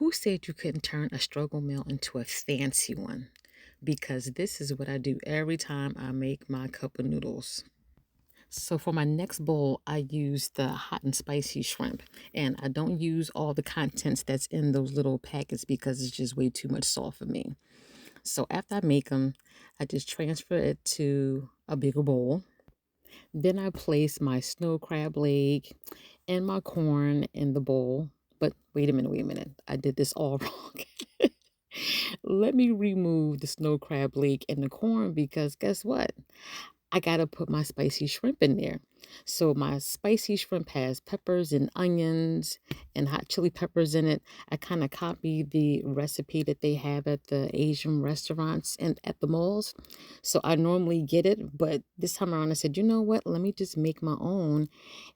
Who said you couldn't turn a struggle meal into a fancy one? Because this is what I do every time I make my cup of noodles. So for my next bowl, I use the hot and spicy shrimp. And I don't use all the contents that's in those little packets because it's just way too much salt for me. So after I make them, I just transfer it to a bigger bowl. Then I place my snow crab leg and my corn in the bowl. But wait a minute. I did this all wrong. Let me remove the snow crab leg and the corn because guess what? I gotta put my spicy shrimp in there. So my spicy shrimp has peppers and onions and hot chili peppers in it. I kind of copy the recipe that they have at the Asian restaurants and at the malls. So I normally get it, but this time around I said, you know what? Let me just make my own,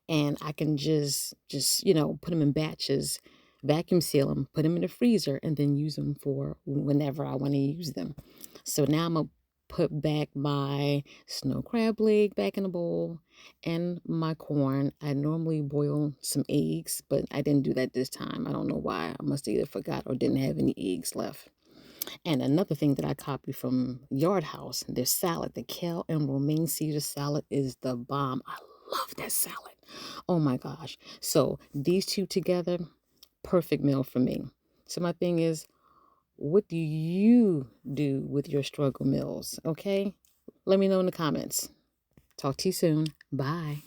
and I can just put them in batches, vacuum seal them, put them in the freezer, and then use them for whenever I want to use them. So now I'm gonna put back my snow crab leg back in the bowl and my corn. I normally boil some eggs, but I didn't do that this time. I don't know why. I must have either forgot or didn't have any eggs left. And another thing that I copied from Yard House, their salad, the kale and romaine Caesar salad is the bomb. I love that salad. Oh my gosh. So these two together, perfect meal for me. So my thing is, what do you do with your struggle meals? Okay? Let me know in the comments. Talk to you soon. Bye.